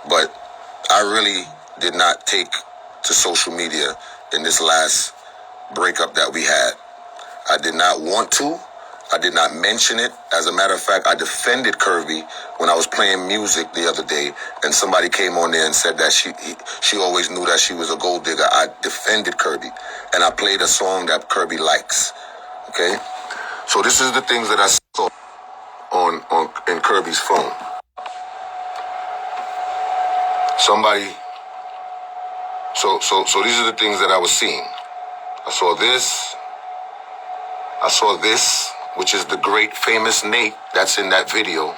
But I really did not take to social media in this last breakup that we had. I did not want to. I did not mention it. As a matter of fact, I defended Kirby when I was playing music the other day, and somebody came on there and said that she always knew that she was a gold digger. I defended Kirby, and I played a song that Kirby likes. Okay, so this is the things that I saw on in Kirby's phone. Somebody. So these are the things that I was seeing. I saw this. I saw this, which is the great famous Nate that's in that video.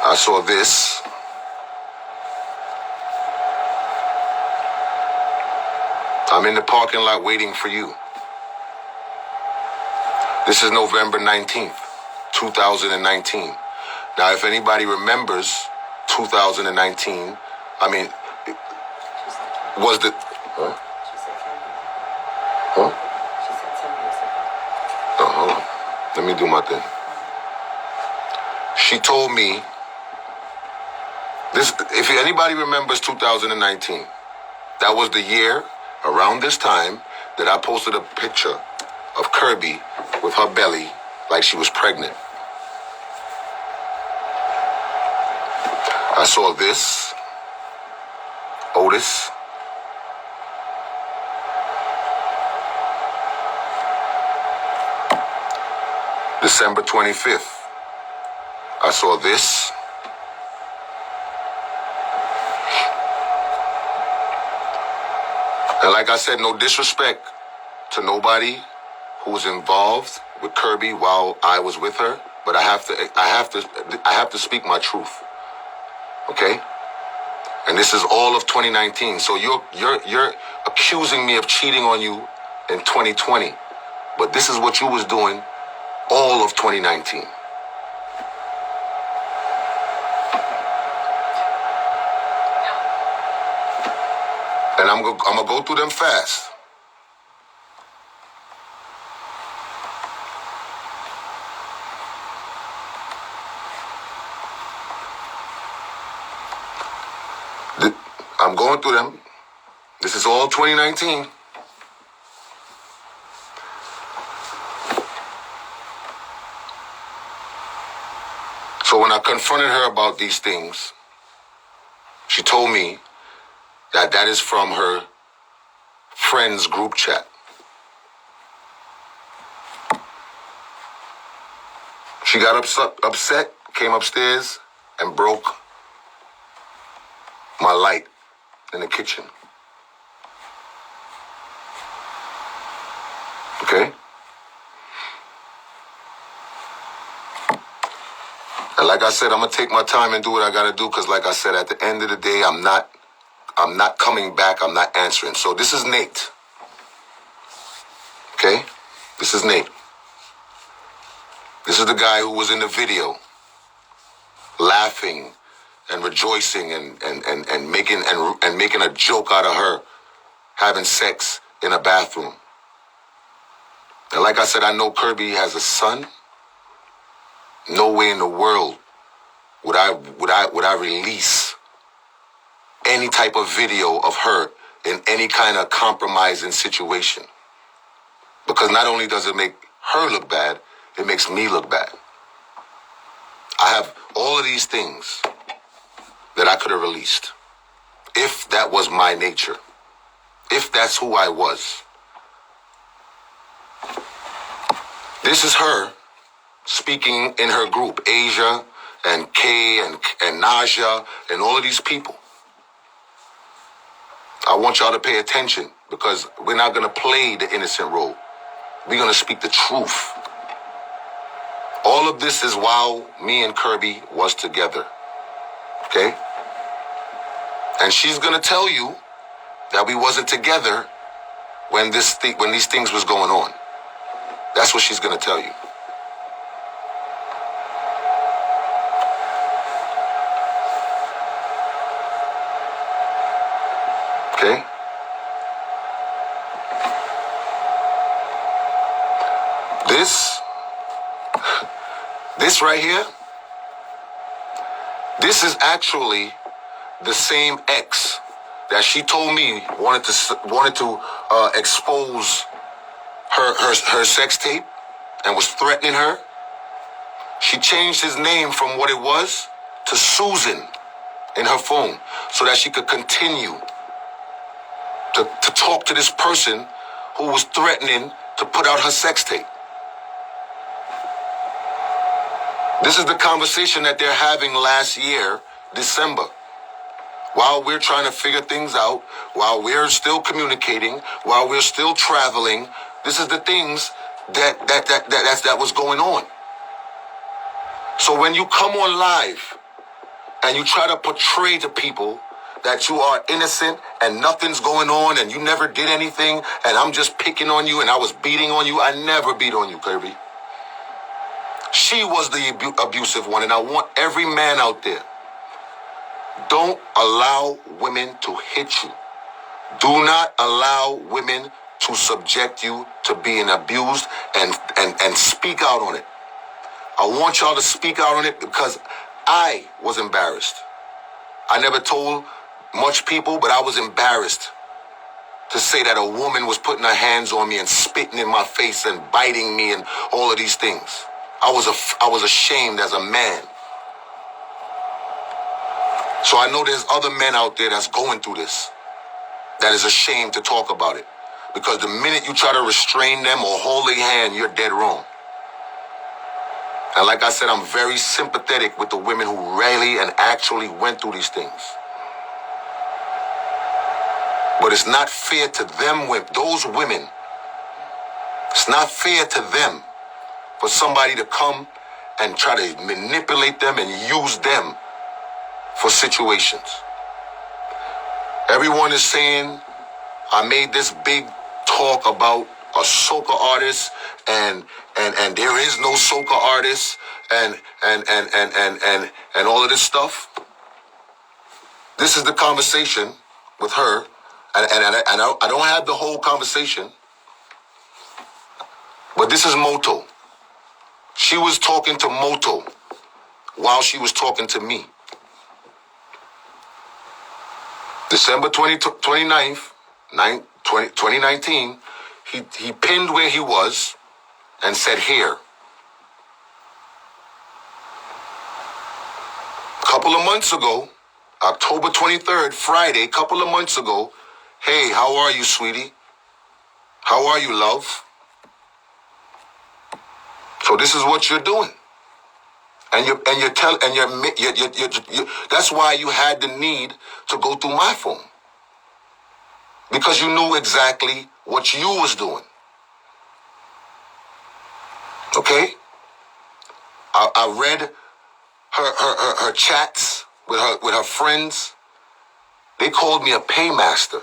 I saw this. I'm in the parking lot waiting for you. This is November 19th, 2019. Now, if anybody remembers 2019, I mean, was the... Huh? Huh? Oh, hold on. Let me do my thing. She told me, this. If anybody remembers 2019, that was the year, around this time, that I posted a picture of Kirby with her belly like she was pregnant. I saw this, Otis. December 25th, I saw this. And like I said, no disrespect to nobody who was involved with Kirby while I was with her, but I have to speak my truth. Okay? And this is all of 2019. So you're accusing me of cheating on you in 2020, but this is what you was doing all of 2019. And I'm gonna go through them fast. I'm going through them. This is all 2019. So when I confronted her about these things, she told me that is from her friends group chat. She got upset, came upstairs, and broke my light in the kitchen. Okay? And like I said, I'm gonna take my time and do what I gotta do, because like I said, at the end of the day, I'm not coming back, I'm not answering. So this is Nate. Okay? This is Nate. This is the guy who was in the video, laughing and rejoicing and making a joke out of her having sex in a bathroom. And like I said, I know Kirby has a son. No way in the world would I release any type of video of her in any kind of compromising situation. Because not only does it make her look bad, it makes me look bad. I have all of these things that I could have released if that was my nature, if that's who I was. This is her speaking in her group, Asia and Kay and Naja and all of these people. I want y'all to pay attention, because we're not going to play the innocent role. We're going to speak the truth. All of this is while me and Kirby was together. Okay? And she's going to tell you that we wasn't together when these things was going on. That's what she's going to tell you. Okay? this right here, this is actually the same ex that she told me wanted to expose her sex tape and was threatening her. She changed his name from what it was to Susan in her phone so that she could continue to talk to this person who was threatening to put out her sex tape. This is the conversation that they're having last year, December. While we're trying to figure things out, while we're still communicating, while we're still traveling, this is the things that was going on. So when you come on live and you try to portray to people that you are innocent and nothing's going on and you never did anything and I'm just picking on you and I was beating on you, I never beat on you, Kirby. She was the abusive one, and I want every man out there, don't allow women to hit you. Do not allow women to subject you to being abused and speak out on it. I want y'all to speak out on it because I was embarrassed. I never told much people, but I was embarrassed to say that a woman was putting her hands on me and spitting in my face and biting me and all of these things. I was ashamed as a man. So I know there's other men out there that's going through this, that is ashamed to talk about it. Because the minute you try to restrain them or hold their hand, you're dead wrong. And like I said, I'm very sympathetic with the women who really and actually went through these things. But it's not fair to them, those women. It's not fair to them for somebody to come and try to manipulate them and use them for situations. Everyone is saying I made this big talk about a soca artist and there is no soca artist and all of this stuff. This is the conversation with her, and I don't have the whole conversation, but this is Moto. She was talking to Moto while she was talking to me. December 29th, 2019, he pinned where he was and said here. A couple of months ago, October 23rd, Friday, a couple of months ago, hey, how are you, sweetie? How are you, love? So this is what you're doing. That's why you had the need to go through my phone. Because you knew exactly what you was doing. Okay? I read her chats with her friends. They called me a paymaster.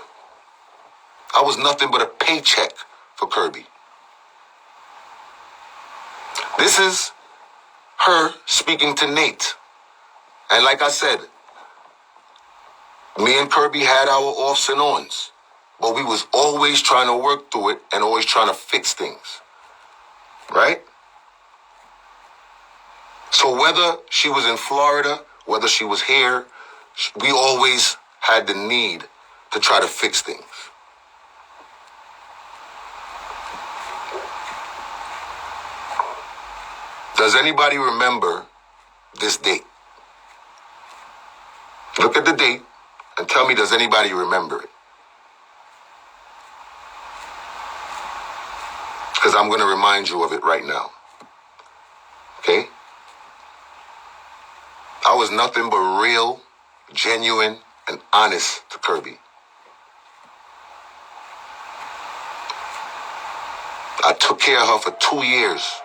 I was nothing but a paycheck for Kirby. This is her speaking to Nate. And like I said, me and Kirby had our offs and ons, but we was always trying to work through it and always trying to fix things. Right? So whether she was in Florida, whether she was here, we always had the need to try to fix things. Does anybody remember this date? Look at the date and tell me, does anybody remember it? Because I'm going to remind you of it right now. Okay? I was nothing but real, genuine, and honest to Kirby. I took care of her for 2 years.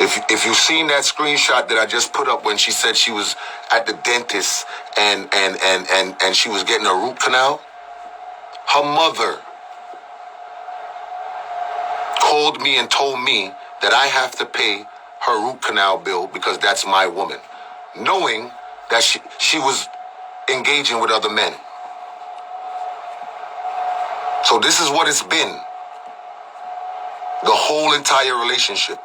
If you've seen that screenshot that I just put up when she said she was at the dentist and she was getting a root canal, her mother called me and told me that I have to pay her root canal bill because that's my woman, knowing that she was engaging with other men. So this is what it's been. The whole entire relationship.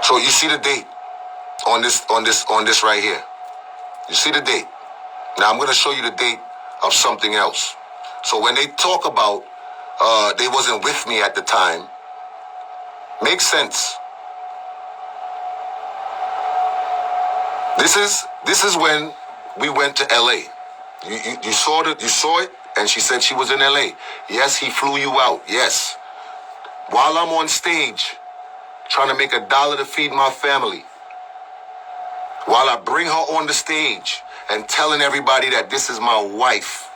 So you see the date on this right here. You see the date. Now I'm going to show you the date of something else. So when they talk about they wasn't with me at the time, makes sense. This is when we went to LA. You saw it, and she said she was in LA. Yes, he flew you out. Yes. While I'm on stage trying to make $1 to feed my family, while I bring her on the stage and telling everybody that this is my wife,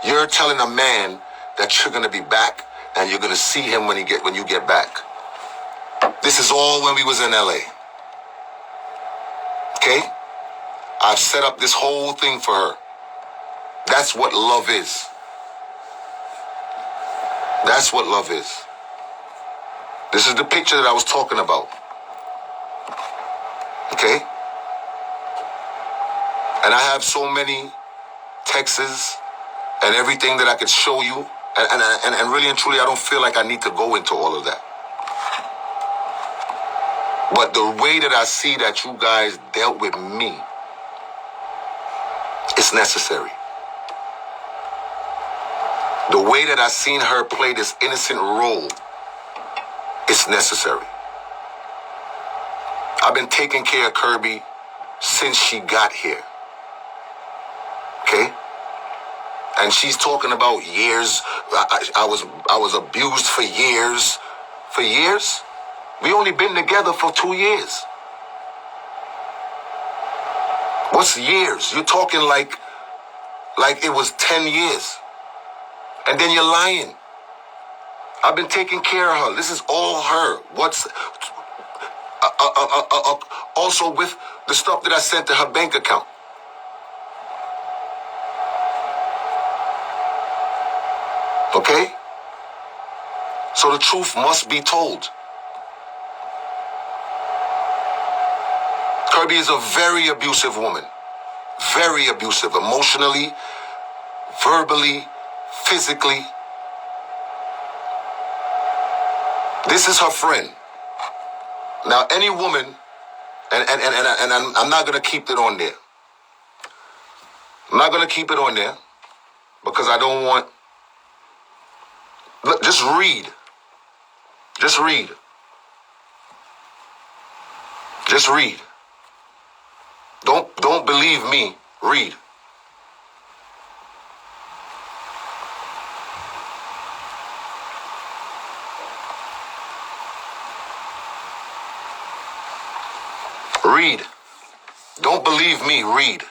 you're telling a man that you're gonna be back and you're gonna see him when you get back. This is all when we was in LA. Okay? I've set up this whole thing for her. That's what love is. That's what love is. This is the picture that I was talking about. Okay? And I have so many texts and everything that I could show you. And really and truly, I don't feel like I need to go into all of that. But the way that I see that you guys dealt with me, it's necessary. The way that I seen her play this innocent role, it's necessary. I've been taking care of Kirby since she got here. Okay? And she's talking about years. I was abused for years. For years? We only been together for 2 years. What's years? You're talking like it was 10 years. And then you're lying. I've been taking care of her. This is all her. What's also with the stuff that I sent to her bank account. Okay? So the truth must be told. Kirby is a very abusive woman. Very abusive. Emotionally, verbally, physically. This is her friend. Now, any woman, and I'm not going to keep it on there. I'm not going to keep it on there because I don't want... Look, just read. Just read. Just read. Don't believe me. Read. Read. Don't believe me. Read.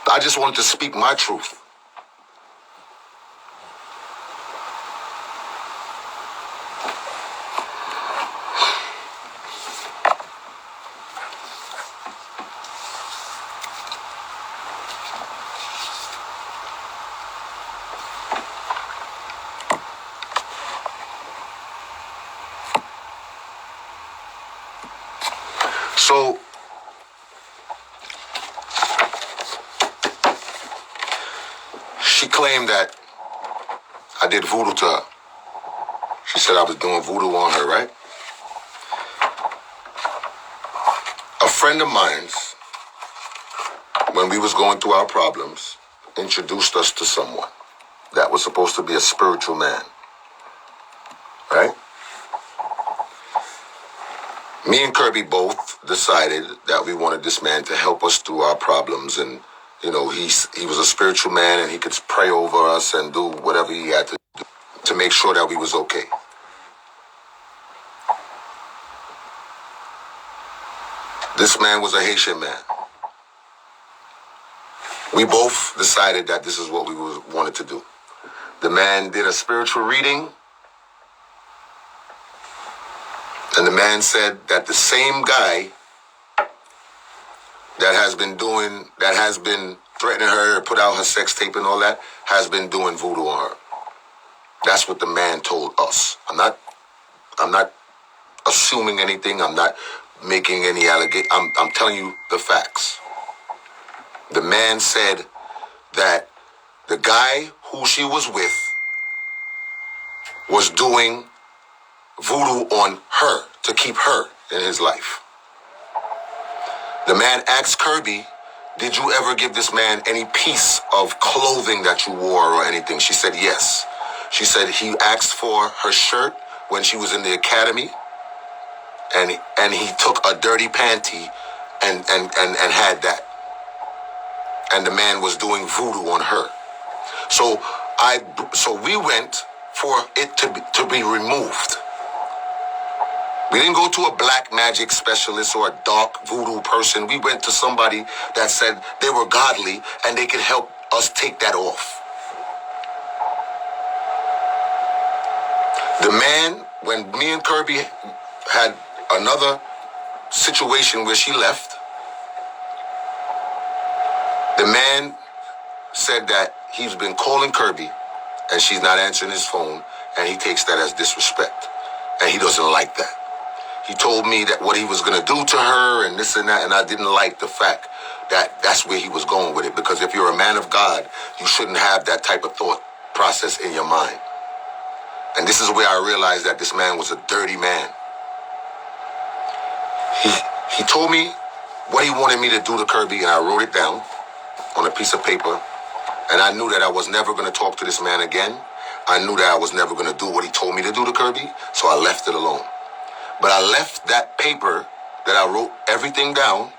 I just want to speak my truth. So, she claimed that I did voodoo to her. She said I was doing voodoo on her, right? A friend of mine's, when we was going through our problems, introduced us to someone that was supposed to be a spiritual man, right? Me and Kirby both decided that we wanted this man to help us through our problems, and you know, he was a spiritual man and he could pray over us and do whatever he had to do to make sure that we was okay. This man was a Haitian man. We both decided that this is what we wanted to do. The man did a spiritual reading, and the man said that the same guy that has been threatening her, put out her sex tape and all that, has been doing voodoo on her. That's what the man told us. I'm not assuming anything. I'm not making any allegation. I'm telling you the facts. The man said that the guy who she was with was doing voodoo on her to keep her in his life. The man asked Kirby, did you ever give this man any piece of clothing that you wore or anything? She said yes. She said he asked for her shirt when she was in the academy, and he took a dirty panty and had that. And the man was doing voodoo on her. So we went for it to be removed. We didn't go to a black magic specialist or a dark voodoo person. We went to somebody that said they were godly and they could help us take that off. The man, when me and Kirby had another situation where she left, the man said that he's been calling Kirby and she's not answering his phone, and he takes that as disrespect, and he doesn't like that. He told me that what he was going to do to her and this and that, and I didn't like the fact that that's where he was going with it, because if you're a man of God, you shouldn't have that type of thought process in your mind. And this is where I realized that this man was a dirty man. He told me what he wanted me to do to Kirby, and I wrote it down on a piece of paper, and I knew that I was never going to talk to this man again. I knew that I was never going to do what he told me to do to Kirby, so I left it alone. But I left that paper that I wrote everything down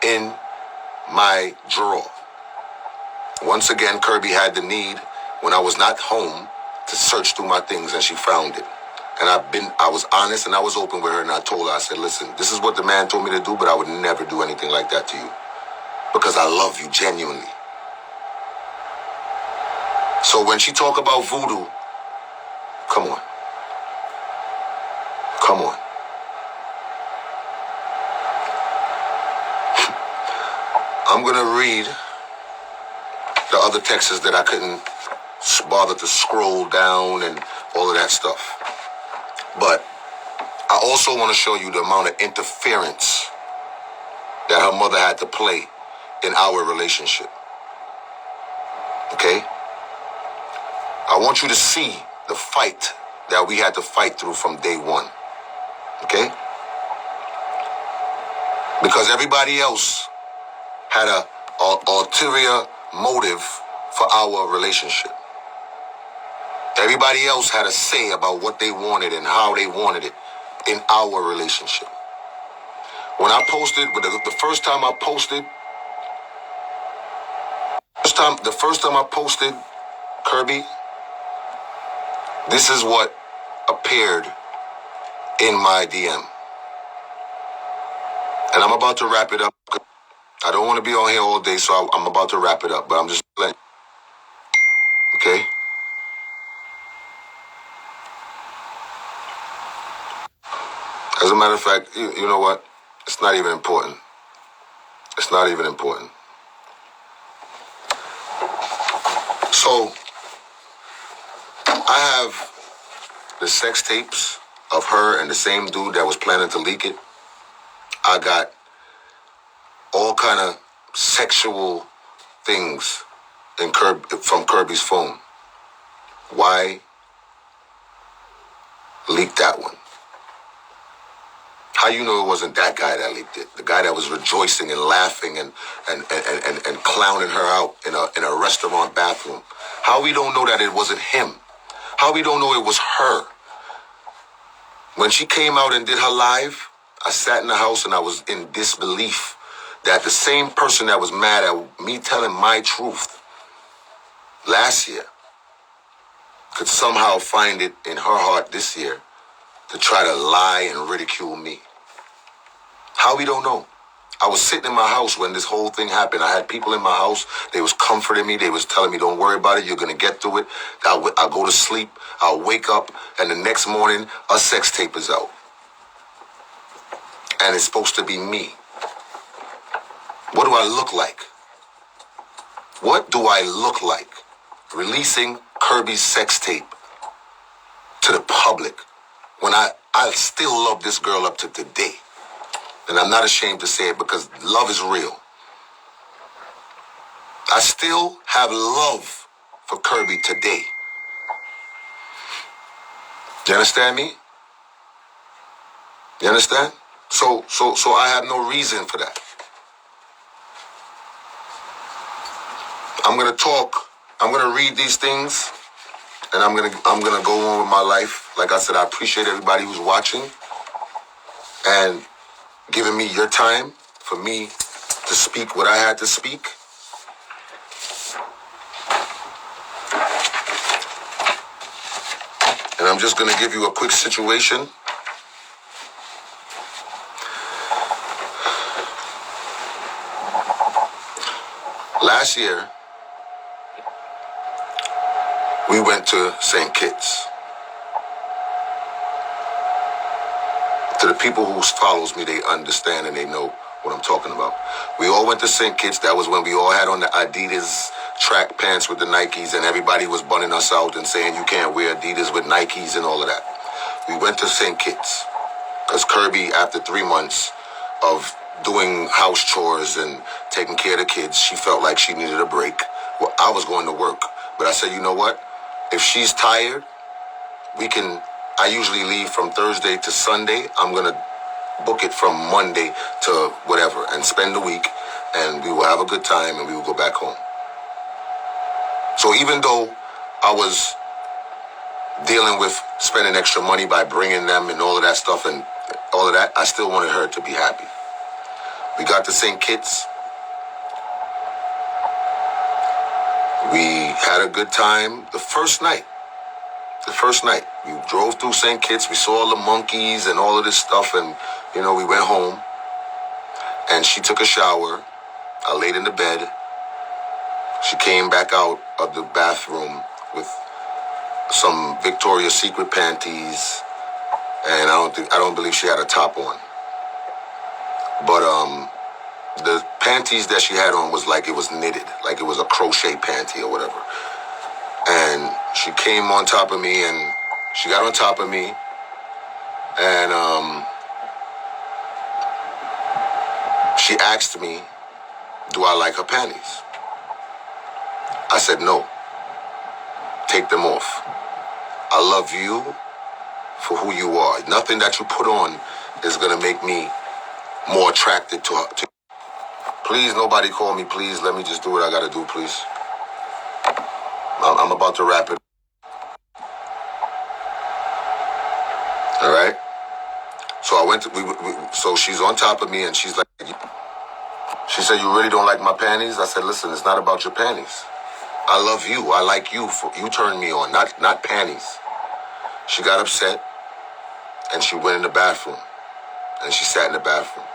in my drawer. Once again, Kirby had the need, when I was not home, to search through my things, and she found it. And I was honest and I was open with her, and I told her, I said, listen, this is what the man told me to do, but I would never do anything like that to you, because I love you genuinely. So when she talk about voodoo, come on. Come on. I'm going to read the other texts that I couldn't bother to scroll down and all of that stuff. But I also want to show you the amount of interference that her mother had to play in our relationship. Okay? I want you to see the fight that we had to fight through from day one. Okay? Because everybody else had a ulterior motive for our relationship. Everybody else had a say about what they wanted and how they wanted it in our relationship. When I posted, the first time I posted Kirby, this is what appeared in my DM. And I'm about to wrap it up. I don't want to be on here all day, so I'm about to wrap it up, but I'm just letting. Okay? As a matter of fact, you know what? It's not even important. It's not even important. So, I have the sex tapes of her and the same dude that was planning to leak it. I got all kind of sexual things from Kirby's phone. Why leak that one? How you know it wasn't that guy that leaked it? The guy that was rejoicing and laughing and clowning her out in a restaurant bathroom. How we don't know that it wasn't him? How we don't know it was her? When she came out and did her live, I sat in the house and I was in disbelief that the same person that was mad at me telling my truth last year could somehow find it in her heart this year to try to lie and ridicule me. How we don't know? I was sitting in my house when this whole thing happened. I had people in my house. They was comforting me. They was telling me, don't worry about it. You're going to get through it. I'll go to sleep. I'll wake up. And the next morning, a sex tape is out. And it's supposed to be me. What do I look like? What do I look like releasing Kirby's sex tape to the public when I still love this girl up to today? And I'm not ashamed to say it, because love is real. I still have love for Kirby today. You understand me? You understand? So I have no reason for that. I'm gonna talk. I'm gonna read these things, and I'm gonna go on with my life. Like I said, I appreciate everybody who's watching and giving me your time for me to speak what I had to speak. And I'm just gonna give you a quick situation. Last year, we went to St. Kitts. To the people who follows me, they understand and they know what I'm talking about. We all went to St. Kitts. That was when we all had on the Adidas track pants with the Nikes, and everybody was bunning us out and saying you can't wear Adidas with Nikes and all of that. We went to St. Kitts because Kirby, after 3 months of doing house chores and taking care of the kids, she felt like she needed a break. Well, I was going to work, but I said, you know what? If she's tired, I usually leave from Thursday to Sunday. I'm going to book it from Monday to whatever and spend the week, and we will have a good time and we will go back home. So even though I was dealing with spending extra money by bringing them and all of that stuff and all of that, I still wanted her to be happy. We got to St. Kitts. We had a good time the first night. We drove through St. Kitts. We saw all the monkeys and all of this stuff, and we went home. And she took a shower. I laid in the bed. She came back out of the bathroom with some Victoria's Secret panties, and I don't believe she had a top on. But the panties that she had on was like it was knitted, like it was a crochet panty or whatever. And she came on top of me, and she got on top of me, and she asked me, do I like her panties? I said, no. Take them off. I love you for who you are. Nothing that you put on is going to make me more attracted to her. Please, nobody call me, please. Let me just do what I got to do, please. I'm about to wrap it. All right? So I went to, so she's on top of me, and she's like, she said, you really don't like my panties? I said, listen, it's not about your panties. I love you. I like you. You turned me on, not panties. She got upset, and she went in the bathroom, and she sat in the bathroom.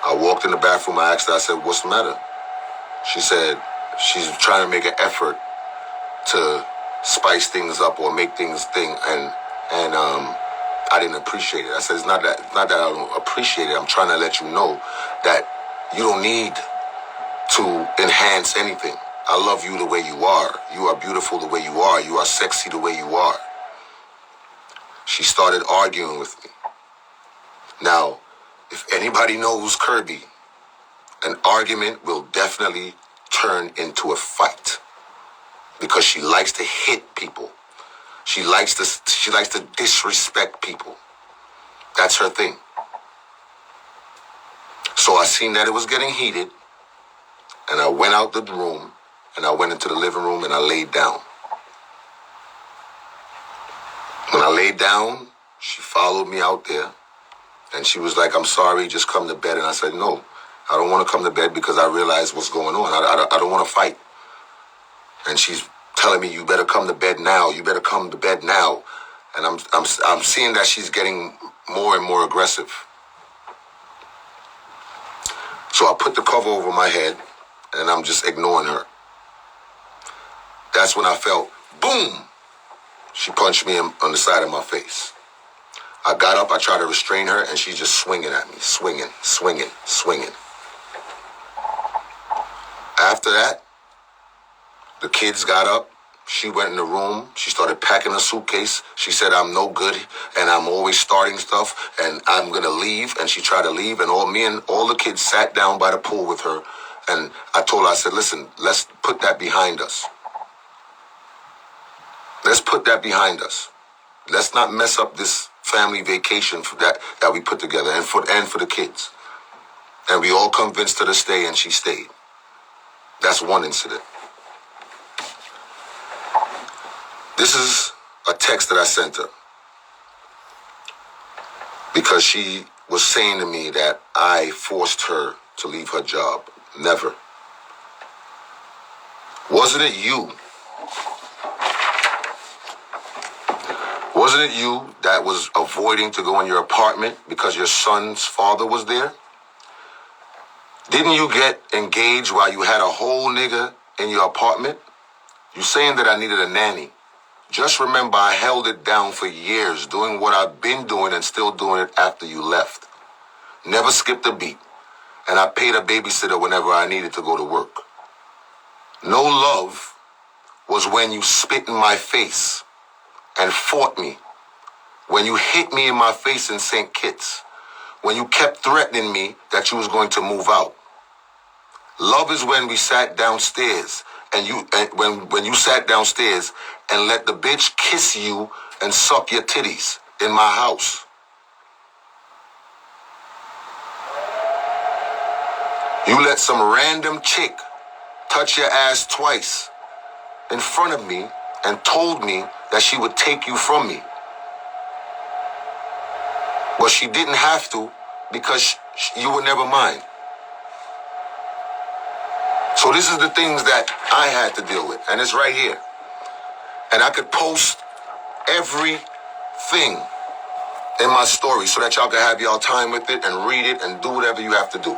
I walked in the bathroom. I asked her, I said, what's the matter? She said she's trying to make an effort to spice things up or make things and I didn't appreciate it. I said, it's not that I don't appreciate it. I'm trying to let you know that you don't need to enhance anything. I love you the way you are. You are beautiful the way you are. You are sexy the way you are. She started arguing with me. Now, if anybody knows Kirby, an argument will definitely turn into a fight because she likes to hit people. She likes to disrespect people. That's her thing. So I seen that it was getting heated, and I went out the room, and I went into the living room, and I laid down. When I laid down, she followed me out there, and she was like, I'm sorry, just come to bed. And I said, no, I don't want to come to bed because I realize what's going on. I don't want to fight. And she's telling me, you better come to bed now. You better come to bed now. And I'm seeing that she's getting more and more aggressive. So I put the cover over my head, and I'm just ignoring her. That's when I felt, boom, she punched me on the side of my face. I got up, I tried to restrain her, and she's just swinging at me, swinging. After that, the kids got up. She went in the room. She started packing a suitcase. She said, I'm no good, and I'm always starting stuff, and I'm going to leave. And she tried to leave, and all the kids sat down by the pool with her. And I told her, I said, listen, let's put that behind us. Let's put that behind us. Let's not mess up this family vacation for that we put together, and for the kids. And we all convinced her to stay, and she stayed. That's one incident. This is a text that I sent her because she was saying to me that I forced her to leave her job. Never. Wasn't it you? Wasn't it you that was avoiding to go in your apartment because your son's father was there? Didn't you get engaged while you had a whole nigga in your apartment? You saying that I needed a nanny. Just remember, I held it down for years, doing what I've been doing and still doing it after you left. Never skipped a beat. And I paid a babysitter whenever I needed to go to work. No love was when you spit in my face and fought me. When you hit me in my face in St. Kitts. When you kept threatening me that you was going to move out. Love is when we sat downstairs and when you sat downstairs and let the bitch kiss you and suck your titties in my house. You let some random chick touch your ass twice in front of me and told me that she would take you from me. But she didn't have to because you were never mine. So this is the things that I had to deal with, and it's right here. And I could post everything in my story so that y'all can have y'all time with it and read it and do whatever you have to do.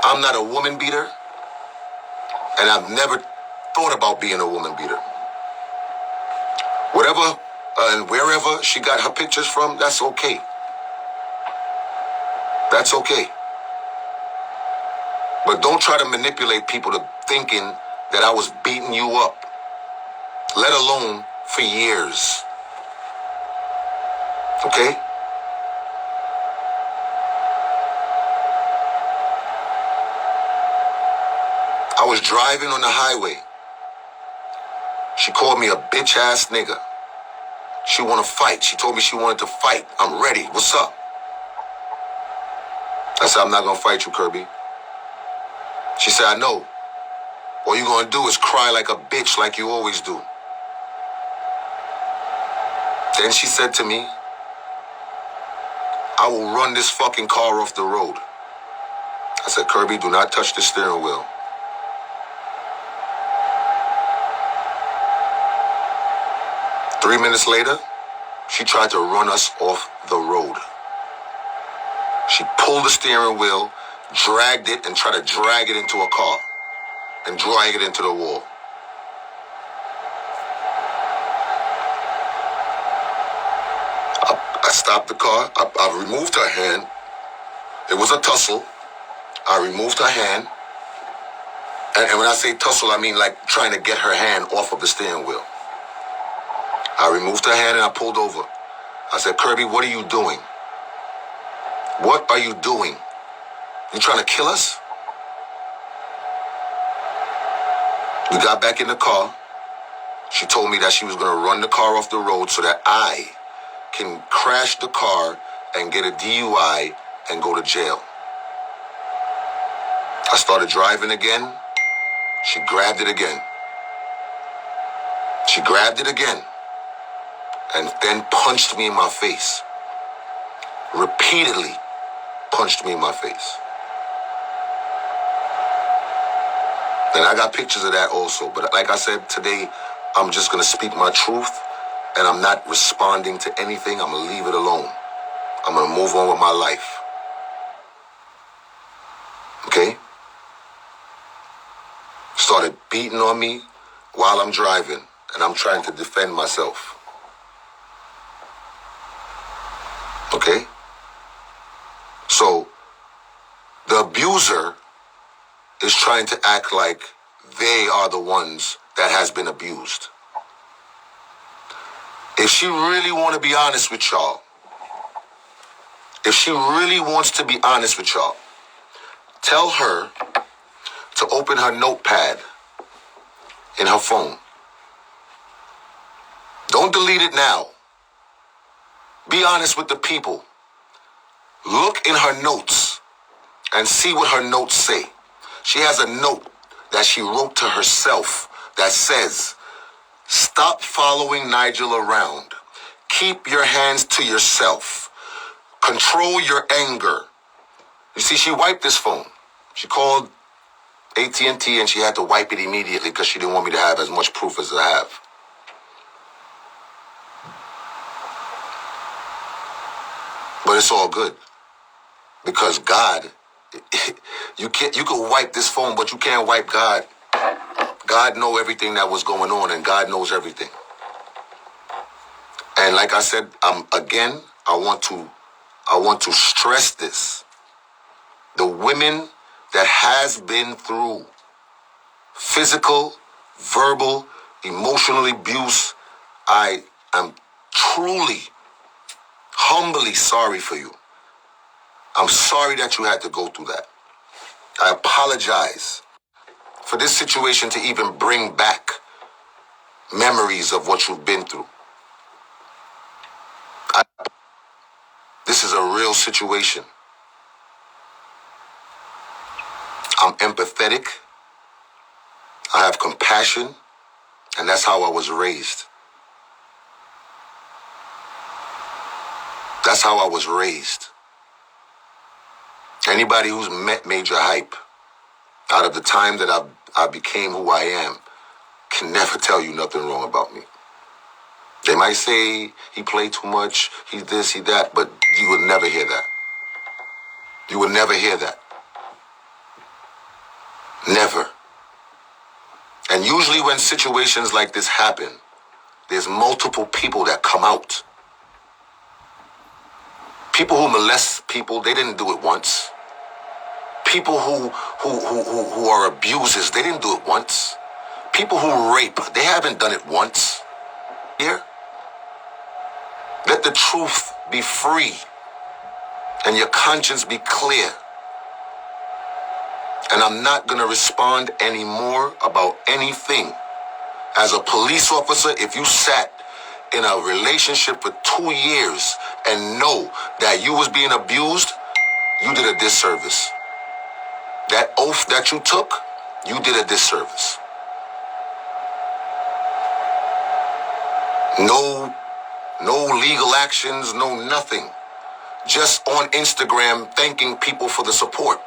I'm not a woman beater, and I've never thought about being a woman beater. Whatever and wherever she got her pictures from, that's okay. That's okay. But don't try to manipulate people to thinking that I was beating you up, let alone for years. Okay? I was driving on the highway. She called me a bitch ass nigga. She wanna fight. She told me she wanted to fight. I'm ready. What's up? I said, I'm not gonna fight you, Kirby. She said, I know. All you're gonna do is cry like a bitch like you always do. Then she said to me, I will run this fucking car off the road. I said, Kirby, do not touch the steering wheel. Three minutes later, she tried to run us off the road. She pulled the steering wheel, dragged it, and tried to drag it into a car and drag it into the wall. I stopped the car. I removed her hand. It was a tussle. I removed her hand. And when I say tussle, I mean like trying to get her hand off of the steering wheel. I removed her hand and I pulled over. I said, Kirby, what are you doing? What are you doing? You trying to kill us? We got back in the car. She told me that she was going to run the car off the road so that I can crash the car and get a DUI and go to jail. I started driving again. She grabbed it again. She grabbed it again and then punched me in my face. Repeatedly punched me in my face. And I got pictures of that also. But like I said, today, I'm just going to speak my truth. And I'm not responding to anything. I'm going to leave it alone. I'm going to move on with my life. Okay? Started beating on me while I'm driving. And I'm trying to defend myself. Okay? So, the abuser is trying to act like they are the ones that has been abused. If she really want to be honest with y'all, if she really wants to be honest with y'all, tell her to open her notepad in her phone. Don't delete it now. Be honest with the people. Look in her notes and see what her notes say. She has a note that she wrote to herself that says, stop following Nigel around. Keep your hands to yourself. Control your anger. You see, she wiped this phone. She called AT&T and she had to wipe it immediately because she didn't want me to have as much proof as I have. But it's all good. Because God, you can wipe this phone, but you can't wipe God. God knows everything that was going on, and God knows everything. And like I said, again, I want to stress this. The women that has been through physical, verbal, emotional abuse, I am truly, humbly sorry for you. I'm sorry that you had to go through that. I apologize for this situation to even bring back memories of what you've been through. This is a real situation. I'm empathetic. I have compassion, and that's how I was raised. That's how I was raised. Anybody who's met Major Hype out of the time that I became who I am can never tell you nothing wrong about me. They might say he played too much, he this, he that, but you would never hear that. You would never hear that. Never. And usually when situations like this happen, there's multiple people that come out. People who molest people, they didn't do it once. People who are abusers, they didn't do it once. People who rape, they haven't done it once. Here, let the truth be free and your conscience be clear. And I'm not going to respond anymore about anything. As a police officer, if you sat in a relationship for 2 years and know that you was being abused, you did a disservice. That oath that you took, you did a disservice. No legal actions, no nothing. Just on Instagram thanking people for the support.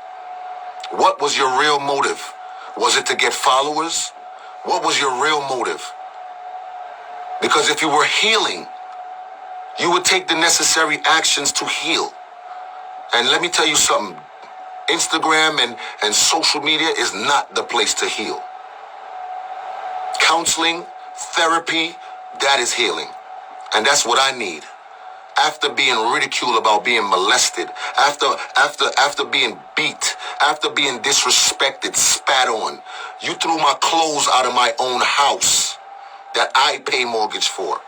What was your real motive? Was it to get followers? What was your real motive? Because if you were healing, you would take the necessary actions to heal. And let me tell you something. Instagram and social media is not the place to heal. Counseling, therapy, that is healing. And that's what I need. After being ridiculed about being molested, after being beat, after being disrespected, spat on, you threw my clothes out of my own house that I pay mortgage for.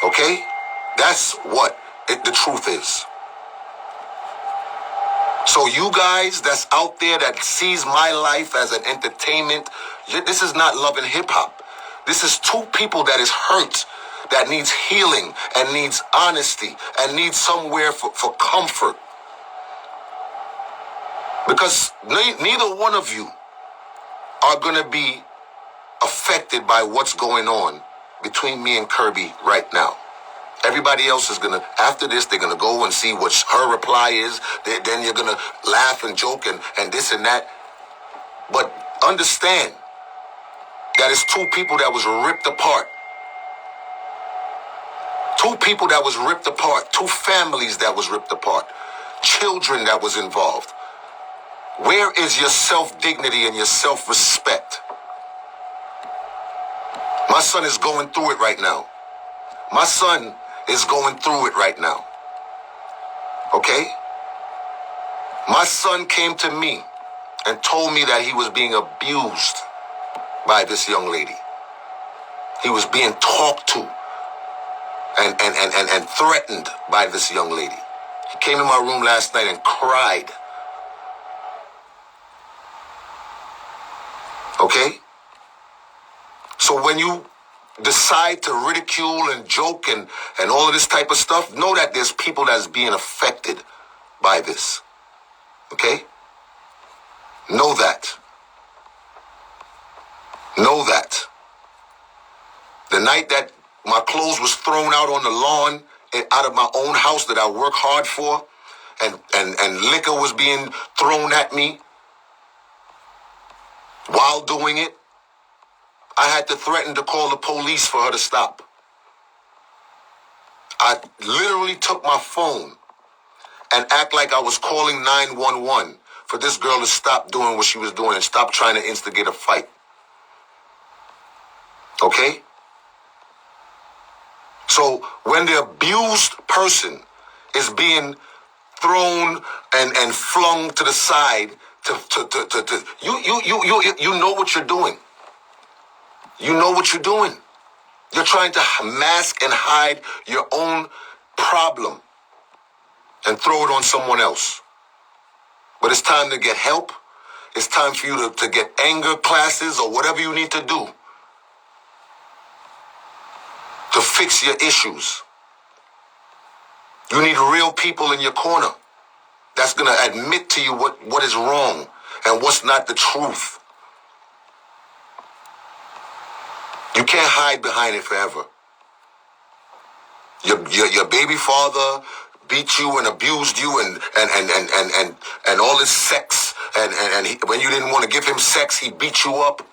Okay? That's what the truth is. So you guys that's out there that sees my life as an entertainment, this is not Love and Hip Hop. This is two people that is hurt, that needs healing and needs honesty and needs somewhere for comfort. Because neither one of you are going to be affected by what's going on between me and Kirby right now. Everybody else is going to, after this, they're going to go and see what her reply is. Then you're going to laugh and joke and this and that. But understand that it's two people that was ripped apart. Two people that was ripped apart. Two families that was ripped apart. Children that was involved. Where is your self-dignity and your self-respect? My son is going through it right now. My son is going through it right now. Okay? My son came to me and told me that he was being abused by this young lady. He was being talked to and threatened by this young lady. He came to my room last night and cried. Okay? So when you decide to ridicule and joke and all of this type of stuff, know that there's people that's being affected by this. Okay? Know that. Know that. The night that my clothes was thrown out on the lawn out of my own house that I work hard for, and liquor was being thrown at me while doing it, I had to threaten to call the police for her to stop. I literally took my phone and act like I was calling 911 for this girl to stop doing what she was doing and stop trying to instigate a fight. Okay? So when the abused person is being thrown and flung to the side, you know what you're doing. You know what you're doing. You're trying to mask and hide your own problem and throw it on someone else. But it's time to get help. It's time for you to get anger classes or whatever you need to do to fix your issues. You need real people in your corner that's going to admit to you what is wrong and what's not the truth. You can't hide behind it forever. Your baby father beat you and abused you and all this sex and when you didn't want to give him sex, he beat you up.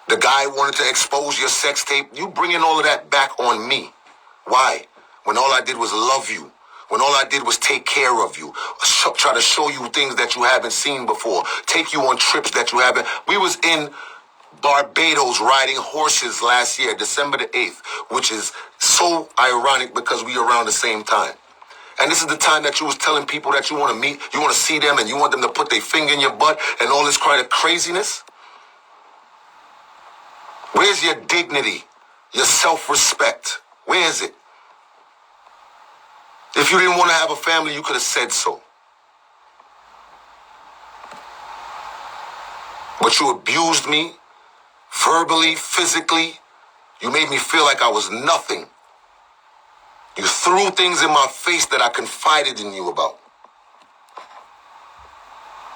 The guy wanted to expose your sex tape. You bringing all of that back on me. Why? When all I did was love you. When all I did was take care of you. Try to show you things that you haven't seen before. Take you on trips that you haven't. We was in Barbados riding horses last year, December the 8th, which is so ironic because we around the same time. And this is the time that you was telling people that you want to meet, you want to see them, and you want them to put their finger in your butt and all this kind of craziness. Where's your dignity, your self-respect? Where is it? If you didn't want to have a family, you could have said so. But you abused me, verbally, physically. You made me feel like I was nothing. You threw things in my face that I confided in you about.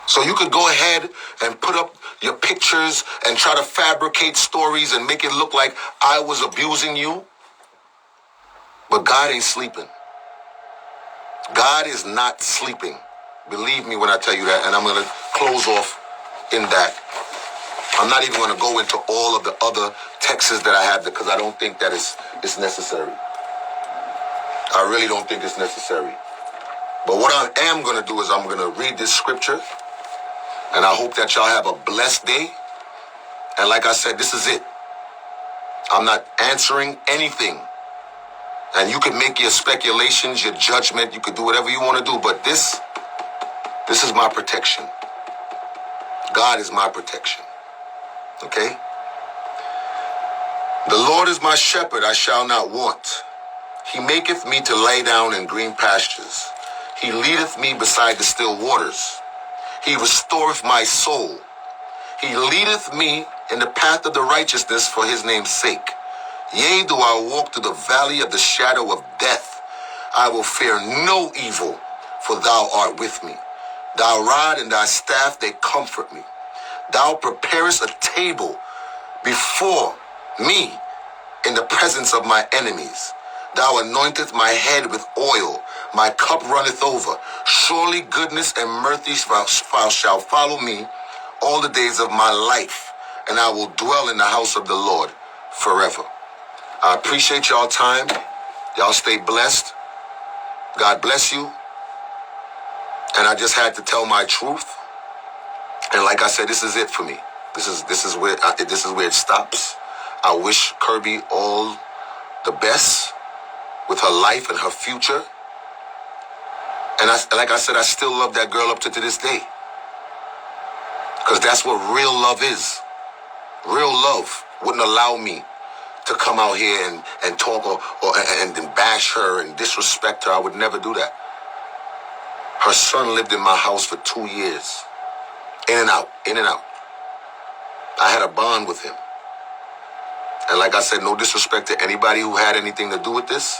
So you could go ahead and put up your pictures and try to fabricate stories and make it look like I was abusing you. But God ain't sleeping. God is not sleeping. Believe me when I tell you that. And I'm going to close off in that. I'm not even going to go into all of the other texts that I have because I don't think that it's necessary. I really don't think it's necessary. But what I am going to do is I'm going to read this scripture. And I hope that y'all have a blessed day. And like I said, this is it. I'm not answering anything. And you can make your speculations, your judgment. You could do whatever you want to do. But this is my protection. God is my protection. Okay? The Lord is my shepherd, I shall not want. He maketh me to lay down in green pastures. He leadeth me beside the still waters. He restoreth my soul. He leadeth me in the path of the righteousness for his name's sake. Yea, though I walk through the valley of the shadow of death, I will fear no evil, for thou art with me. Thy rod and thy staff, they comfort me. Thou preparest a table before me in the presence of my enemies. Thou anointest my head with oil. My cup runneth over. Surely goodness and mercy shall follow me all the days of my life, and I will dwell in the house of the Lord forever. I appreciate y'all time. Y'all stay blessed. God bless you. And I just had to tell my truth. And like I said, this is it for me. This is where it stops. I wish Kirby all the best with her life and her future. And like I said, I still love that girl up to this day. Because that's what real love is. Real love wouldn't allow me to come out here and talk and bash her and disrespect her. I would never do that. Her son lived in my house for 2 years. In and out, in and out. I had a bond with him. And like I said, no disrespect to anybody who had anything to do with this,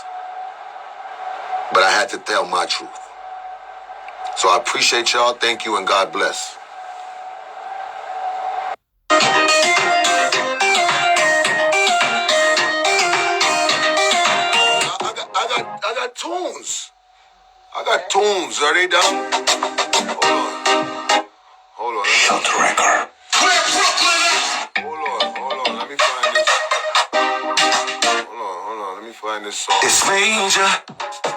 but I had to tell my truth. So I appreciate y'all. Thank you and God bless. I got tunes. I got tunes. Are they down? Hold on. Shut the record. Hold on. Let me find this. Hold on. Let me find this song. It's major.